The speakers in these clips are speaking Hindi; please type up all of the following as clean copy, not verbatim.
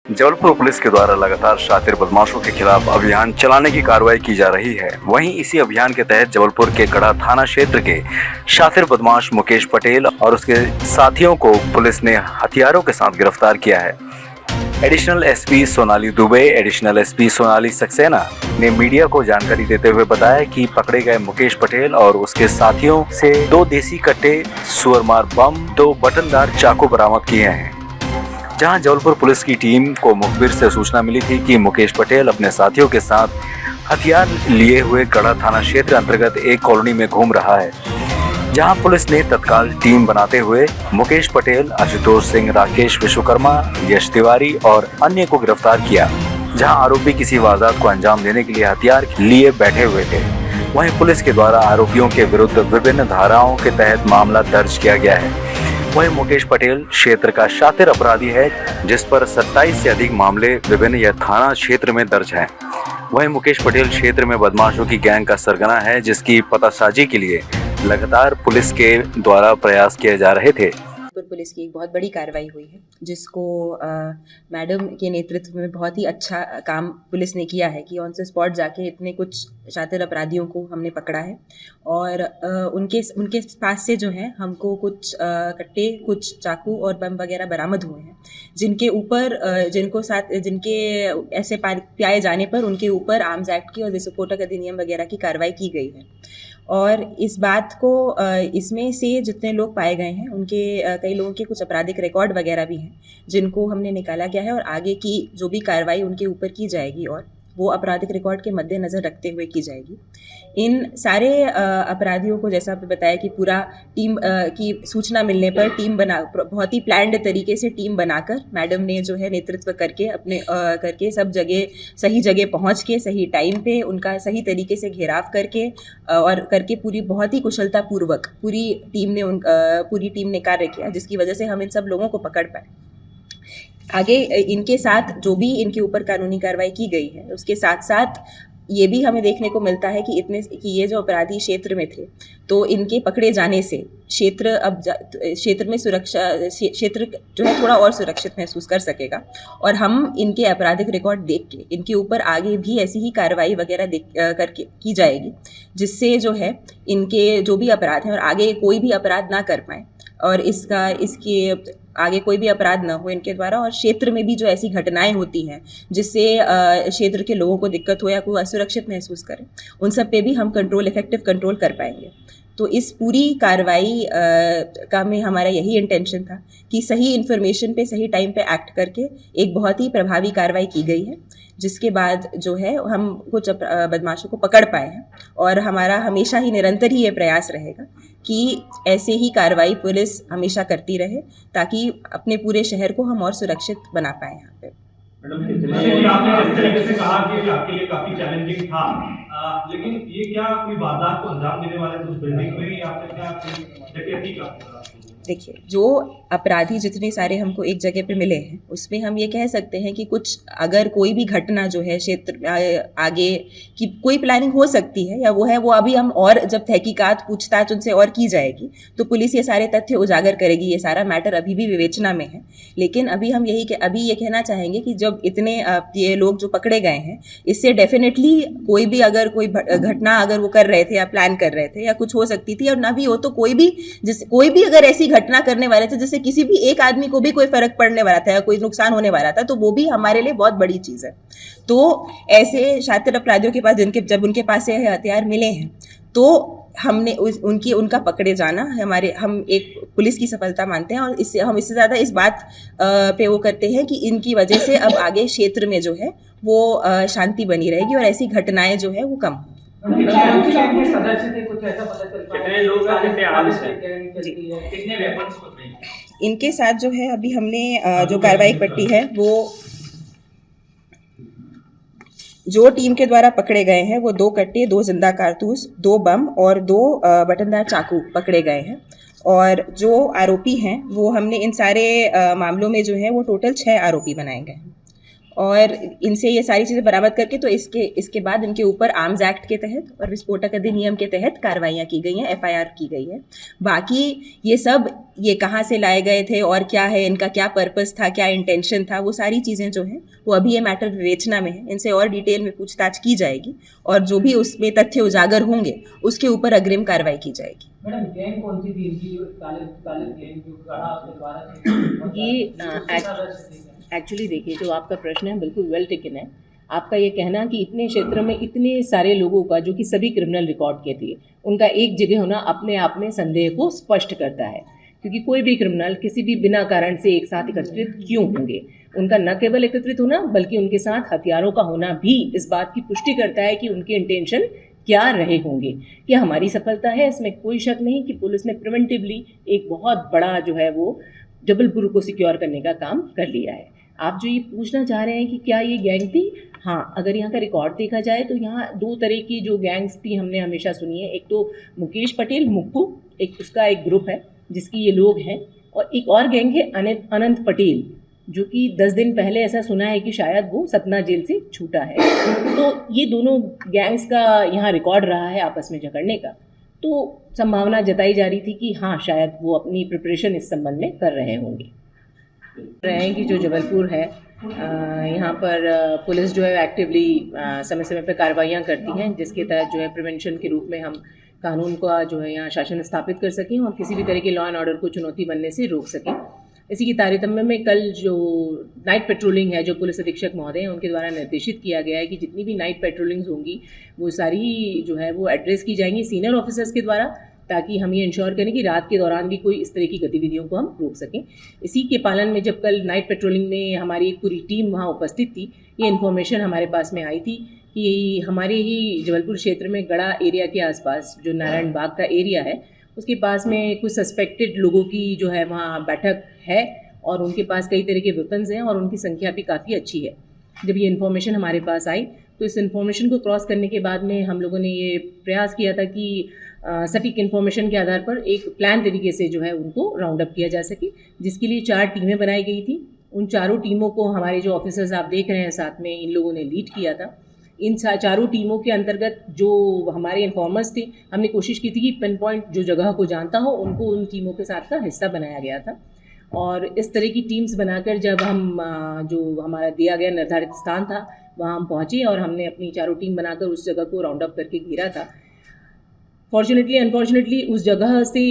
जबलपुर पुलिस के द्वारा लगातार शातिर बदमाशों के खिलाफ अभियान चलाने की कार्रवाई की जा रही है। वहीं इसी अभियान के तहत जबलपुर के गढ़ा थाना क्षेत्र के शातिर बदमाश मुकेश पटेल और उसके साथियों को पुलिस ने हथियारों के साथ गिरफ्तार किया है। Additional SP Sonali Dubey, additional SP Sonali Saxena ने मीडिया को जानकारी देते हुए बताया कि पकड़े गए मुकेश पटेल और उसके साथियों से 2 देसी कट्टे, सुअरमार बम, 2 बटनदार चाकू बरामद किए हैं। जहां जबलपुर पुलिस की टीम को मुखबिर से सूचना मिली थी कि मुकेश पटेल अपने साथियों के साथ हथियार लिए हुए गढ़ा थाना क्षेत्र अंतर्गत एक कॉलोनी में घूम रहा है। जहां पुलिस ने तत्काल टीम बनाते हुए मुकेश पटेल, आशुतोष सिंह, राकेश विश्वकर्मा, यश तिवारी और अन्य को गिरफ्तार किया। जहां आरोपी किसी वारदात को अंजाम देने के लिए हथियार लिए बैठे हुए थे। वहीं पुलिस के द्वारा आरोपियों के विरुद्ध विभिन्न धाराओं के तहत मामला दर्ज किया गया है। वहीं मुकेश पटेल क्षेत्र का शातिर अपराधी है, जिस पर 27 से अधिक मामले विभिन्न थाना क्षेत्र में दर्ज हैं। वहीं मुकेश पटेल क्षेत्र में बदमाशों की गैंग का सरगना है, जिसकी पतासाजी के लिए लगातार पुलिस के द्वारा प्रयास किए जा रहे थे। पुलिस की एक बहुत बड़ी कार्रवाई हुई है, जिसको मैडम के नेतृत्व में बहुत ही अच्छा काम पुलिस ने किया है कि ऑन द स्पॉट जाके इतने कुछ शातिर अपराधियों को हमने पकड़ा है। और उनके पास से जो है हमको कुछ कट्टे, कुछ चाकू और बम वगैरह बरामद हुए हैं, जिनके ऊपर जिनके ऐसे पाए जाने पर उनके ऊपर आर्म्स एक्ट की और विस्फोटक अधिनियम वगैरह की कार्रवाई की गई है। और इस बात को इसमें से जितने लोग पाए गए हैं उनके कई लोगों के कुछ आपराधिक रिकॉर्ड वगैरह भी हैं, जिनको हमने निकाला गया है और आगे की जो भी कार्रवाई उनके ऊपर की जाएगी और वो आपराधिक रिकॉर्ड के मद्देनज़र रखते हुए की जाएगी। इन सारे अपराधियों को, जैसा आपने बताया कि पूरा टीम की सूचना मिलने पर टीम बहुत ही प्लान्ड तरीके से टीम बनाकर मैडम ने जो है नेतृत्व करके सब जगह सही जगह पहुंच के सही टाइम पे उनका सही तरीके से घेराव करके और करके पूरी बहुत ही कुशलतापूर्वक पूरी टीम ने कार्य किया, जिसकी वजह से हम इन सब लोगों को पकड़ पाए। आगे इनके साथ जो भी इनके ऊपर कानूनी कार्रवाई की गई है, उसके साथ साथ ये भी हमें देखने को मिलता है कि ये जो अपराधी क्षेत्र में थे, तो इनके पकड़े जाने से क्षेत्र में क्षेत्र जो है थोड़ा और सुरक्षित महसूस कर सकेगा। और हम इनके आपराधिक रिकॉर्ड देख के इनके ऊपर आगे भी ऐसी ही कार्रवाई वगैरह करके की जाएगी, जिससे जो है इनके जो भी अपराध हैं और आगे कोई भी अपराध ना कर पाए और इसके आगे कोई भी अपराध न हो इनके द्वारा। और क्षेत्र में भी जो ऐसी घटनाएं होती हैं जिससे क्षेत्र के लोगों को दिक्कत हो या कोई असुरक्षित महसूस करें, उन सब पे भी हम इफेक्टिव कंट्रोल कर पाएंगे। तो इस पूरी कार्रवाई का में हमारा यही इंटेंशन था कि सही इन्फॉर्मेशन पे सही टाइम पे एक्ट करके एक बहुत ही प्रभावी कार्रवाई की गई है, जिसके बाद जो है हम कुछ बदमाशों को पकड़ पाए हैं। और हमारा हमेशा ही निरंतर ही ये प्रयास रहेगा कि ऐसे ही कार्रवाई पुलिस हमेशा करती रहे, ताकि अपने पूरे शहर को हम और सुरक्षित बना पाएँ यहाँ पे। मैडम, आपने जिस तरीके से कहा कि आपके लिए काफी चैलेंजिंग था, लेकिन ये क्या कोई वारदात को अंजाम देने वाले उस बिल्डिंग में या फिर क्या डकैती का? देखिए, जो अपराधी जितने सारे हमको एक जगह पे मिले हैं, उसमें हम ये कह सकते हैं कि कुछ अगर कोई भी घटना जो है क्षेत्र में आगे की कोई प्लानिंग हो सकती है या वो अभी हम और जब तहकीकात पूछताछ उनसे और की जाएगी तो पुलिस ये सारे तथ्य उजागर करेगी। ये सारा मैटर अभी भी विवेचना में है, लेकिन अभी हम अभी ये कहना चाहेंगे कि जब इतने ये लोग जो पकड़े गए हैं, इससे डेफिनेटली कोई भी अगर कोई घटना अगर वो कर रहे थे या प्लान कर रहे थे या कुछ हो सकती थी, और ना भी हो तो कोई भी अगर ऐसी घटना करने वाले थे जिससे किसी भी एक आदमी को भी कोई फर्क पड़ने वाला था या कोई नुकसान होने वाला था, तो वो भी हमारे लिए बहुत बड़ी चीज़ है। तो ऐसे शातिर अपराधियों के पास जब उनके पास से हथियार मिले हैं, तो हमने उनका पकड़े जाना हम एक पुलिस की सफलता मानते हैं। और इससे ज़्यादा इस बात पे वो करते हैं कि इनकी वजह से अब आगे क्षेत्र में जो है वो शांति बनी रहेगी और ऐसी घटनाएं जो है वो कम होंगी। इनके साथ जो है अभी हमने जो कार्रवाई पट्टी है, वो जो टीम के द्वारा पकड़े गए हैं वो 2 कट्टे, 2 जिंदा कारतूस, 2 बम और 2 बटनदार चाकू पकड़े गए हैं। और जो आरोपी हैं वो हमने इन सारे मामलों में जो है वो टोटल 6 आरोपी बनाए गए हैं। और इनसे ये सारी चीज़ें बरामद करके तो इसके बाद इनके ऊपर आर्म्स एक्ट के तहत और विस्फोटक अधिनियम के तहत कार्रवाइयाँ की गई हैं, एफआईआर की गई है। बाकी ये सब ये कहाँ से लाए गए थे और क्या है, इनका क्या पर्पस था, क्या इंटेंशन था, वो सारी चीज़ें जो हैं वो अभी ये मैटर विवेचना में है। इनसे और डिटेल में पूछताछ की जाएगी और जो भी उसमें तथ्य उजागर होंगे उसके ऊपर अग्रिम कार्रवाई की जाएगी। मैडम गैंग कौन सी थी इनकी, जो काले गैंग जो गढ़ा आपने द्वारा ये एक्चुअली देखिए, जो आपका प्रश्न है बिल्कुल वेल टेकन है। आपका ये कहना कि इतने क्षेत्र में इतने सारे लोगों का जो कि सभी क्रिमिनल रिकॉर्ड के थे, उनका एक जगह होना अपने आप में संदेह को स्पष्ट करता है, क्योंकि कोई भी क्रिमिनल किसी भी बिना कारण से एक साथ एकत्रित क्यों होंगे। उनका न केवल एकत्रित होना बल्कि उनके साथ हथियारों का होना भी इस बात की पुष्टि करता है कि उनके इंटेंशन क्या रहे होंगे। ये हमारी सफलता है, इसमें कोई शक नहीं कि पुलिस ने प्रिवेंटिवली एक बहुत बड़ा जो है वो जबलपुर को सिक्योर करने का काम कर लिया है। आप जो ये पूछना चाह रहे हैं कि क्या ये गैंग थी, हाँ, अगर यहाँ का रिकॉर्ड देखा जाए तो यहाँ दो तरह की जो गैंग्स थी हमने हमेशा सुनी है। एक तो मुकेश पटेल मुक्कू, एक उसका एक ग्रुप है जिसकी ये लोग हैं, और एक और गैंग है अनंत पटेल, जो कि 10 दिन पहले ऐसा सुना है कि शायद वो सतना जेल से छूटा है। तो ये दोनों गैंग्स का यहाँ रिकॉर्ड रहा है आपस में झगड़ने का, तो संभावना जताई जा रही थी कि हाँ, शायद वो अपनी प्रिपरेशन इस संबंध में कर रहे होंगे। रहे हैं कि जो जबलपुर है, यहाँ पर पुलिस जो है एक्टिवली समय समय पर कार्रवाइयाँ करती हैं, जिसके तहत जो है प्रिवेंशन के रूप में हम कानून का जो है यहाँ शासन स्थापित कर सकें और किसी भी तरह के लॉ एंड ऑर्डर को चुनौती बनने से रोक सकें। इसी की तारतम्य में कल जो नाइट पेट्रोलिंग है, जो पुलिस अधीक्षक महोदय हैं उनके द्वारा निर्देशित किया गया है कि जितनी भी नाइट पेट्रोलिंग्स होंगी वो सारी जो है वो एड्रेस की जाएंगी सीनियर ऑफिसर्स के द्वारा, ताकि हम ये इंश्योर करें कि रात के दौरान भी कोई इस तरह की गतिविधियों को हम रोक सकें। इसी के पालन में जब कल नाइट पेट्रोलिंग में हमारी एक पूरी टीम वहाँ उपस्थित थी, ये इन्फॉर्मेशन हमारे पास में आई थी कि हमारे ही जबलपुर क्षेत्र में गढ़ा एरिया के आसपास जो नारायण बाग का एरिया है, उसके पास में कुछ सस्पेक्टेड लोगों की जो है वहाँ बैठक है और उनके पास कई तरह के वेपन्स हैं और उनकी संख्या भी काफ़ी अच्छी है। जब ये इन्फॉर्मेशन हमारे पास आई तो इस इन्फॉर्मेशन को क्रॉस करने के बाद में हम लोगों ने ये प्रयास किया था कि सटीक इन्फॉर्मेशन के आधार पर एक प्लान तरीके से जो है उनको राउंड अप किया जा सके, जिसके लिए 4 टीमें बनाई गई थी। उन चारों टीमों को हमारे जो ऑफिसर्स आप देख रहे हैं साथ में, इन लोगों ने लीड किया था। इन चारों टीमों के अंतर्गत जो हमारे इन्फॉर्मर्स थे, हमने कोशिश की थी कि पिन पॉइंट जो जगह को जानता हो उनको उन टीमों के साथ का हिस्सा बनाया गया था। और इस तरह की टीम्स बनाकर जब हम जो हमारा दिया गया निर्धारित स्थान था वहाँ हम पहुँचे और हमने अपनी चारों टीम बनाकर उस जगह को राउंड अप करके घेरा था। फॉर्चुनेटली अनफॉर्चुनेटली उस जगह से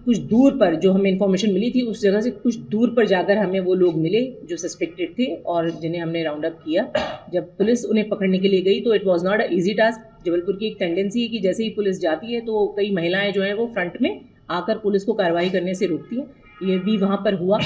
कुछ दूर पर जो हमें इन्फॉर्मेशन मिली थी, उस जगह से कुछ दूर पर जाकर हमें वो लोग मिले जो सस्पेक्टेड थे और जिन्हें हमने राउंड अप किया। जब पुलिस उन्हें पकड़ने के लिए गई तो it was not a easy task. Jabalpur की एक टेंडेंसी है कि जैसे ही पुलिस जाती है तो कई महिलाएं जो हैं वो फ्रंट में आकर पुलिस को कार्रवाई करने से रोकती हैं। ये भी वहाँ पर हुआ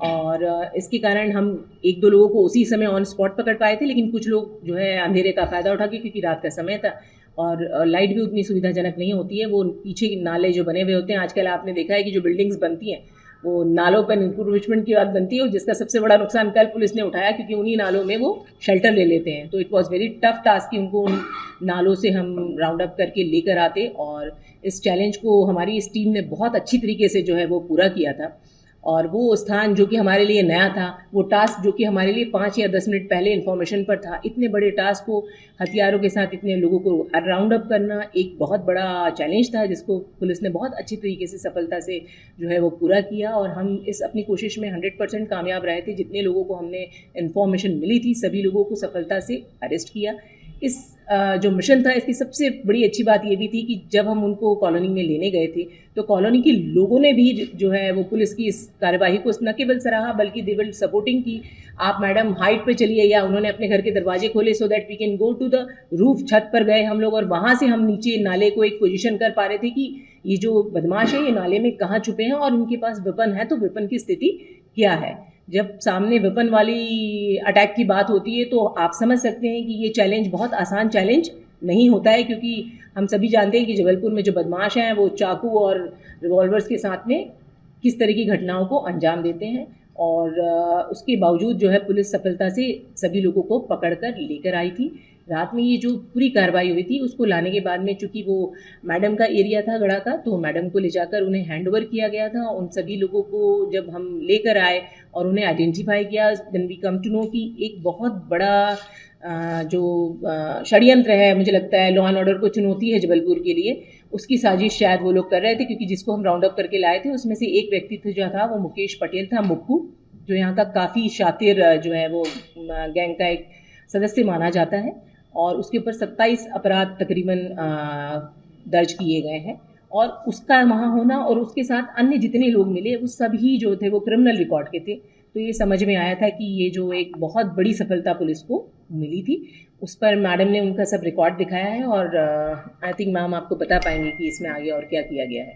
और इसके कारण हम 1-2 लोगों को उसी समय ऑन स्पॉट पकड़ पाए थे, लेकिन कुछ लोग जो है अंधेरे का फ़ायदा उठा के, क्योंकि रात का समय था और लाइट भी उतनी सुविधाजनक नहीं होती है, वो पीछे नाले जो बने हुए होते हैं, आजकल आपने देखा है कि जो बिल्डिंग्स बनती हैं वो नालों पर इंक्रोचमेंट की बात बनती है, जिसका सबसे बड़ा नुकसान कल पुलिस ने उठाया क्योंकि उन्हीं नालों में वो शेल्टर ले लेते हैं। तो it was very tough task कि उनको उन नालों से हम राउंड अप करके लेकर आते और इस चैलेंज को हमारी इस टीम ने बहुत अच्छी तरीके से जो है वो पूरा किया था। और वो स्थान जो कि हमारे लिए नया था, वो टास्क जो कि हमारे लिए 5 या 10 मिनट पहले इन्फॉर्मेशन पर था, इतने बड़े टास्क को हथियारों के साथ इतने लोगों को राउंड अप करना एक बहुत बड़ा चैलेंज था, जिसको पुलिस ने बहुत अच्छी तरीके से सफलता से जो है वो पूरा किया। और हम इस अपनी कोशिश में 100% कामयाब रहे थे। जितने लोगों को हमने इन्फॉर्मेशन मिली थी सभी लोगों को सफलता से अरेस्ट किया। इस जो मिशन था, इसकी सबसे बड़ी अच्छी बात ये भी थी कि जब हम उनको कॉलोनी में लेने गए थे तो कॉलोनी के लोगों ने भी जो है वो पुलिस की इस कार्यवाही को न केवल सराहा बल्कि दे विल सपोर्टिंग की आप मैडम हाइट पे चलिए, या उन्होंने अपने घर के दरवाजे खोले so that we can go to the roof. छत पर गए हम लोग और वहाँ से हम नीचे नाले को एक पोजीशन कर पा रहे थे कि ये जो बदमाश है ये नाले में कहाँ छुपे हैं और उनके पास वेपन है तो वेपन की स्थिति क्या है। जब सामने वेपन वाली अटैक की बात होती है तो आप समझ सकते हैं कि ये चैलेंज बहुत आसान चैलेंज नहीं होता है, क्योंकि हम सभी जानते हैं कि जबलपुर में जो बदमाश हैं वो चाकू और रिवॉल्वर्स के साथ में किस तरह की घटनाओं को अंजाम देते हैं। और उसके बावजूद जो है पुलिस सफलता से सभी लोगों को पकड़ कर लेकर आई थी। रात में ये जो पूरी कार्रवाई हुई थी उसको लाने के बाद में, चूँकि वो मैडम का एरिया था गढ़ा का, तो मैडम को ले जाकर उन्हें हैंडओवर किया गया था। उन सभी लोगों को जब हम लेकर आए और उन्हें आइडेंटिफाई किया, then we come to know कि एक बहुत बड़ा जो षड्यंत्र है, मुझे लगता है लॉ एंड ऑर्डर को चुनौती है जबलपुर के लिए, उसकी साजिश शायद वो लोग कर रहे थे। क्योंकि जिसको हम राउंड अप करके लाए थे उसमें से एक व्यक्ति जो था वो मुकेश पटेल था, मुक्कू, जो यहाँ का काफ़ी शातिर जो है वो गैंग का एक सदस्य माना जाता है, और उसके ऊपर 27 अपराध तकरीबन दर्ज किए गए हैं। और उसका वहाँ होना और उसके साथ अन्य जितने लोग मिले वो सभी जो थे वो क्रिमिनल रिकॉर्ड के थे। तो ये समझ में आया था कि ये जो एक बहुत बड़ी सफलता पुलिस को मिली थी, उस पर मैडम ने उनका सब रिकॉर्ड दिखाया है। और आई थिंक मैम आपको बता पाएंगे कि इसमें आगे और क्या किया गया है।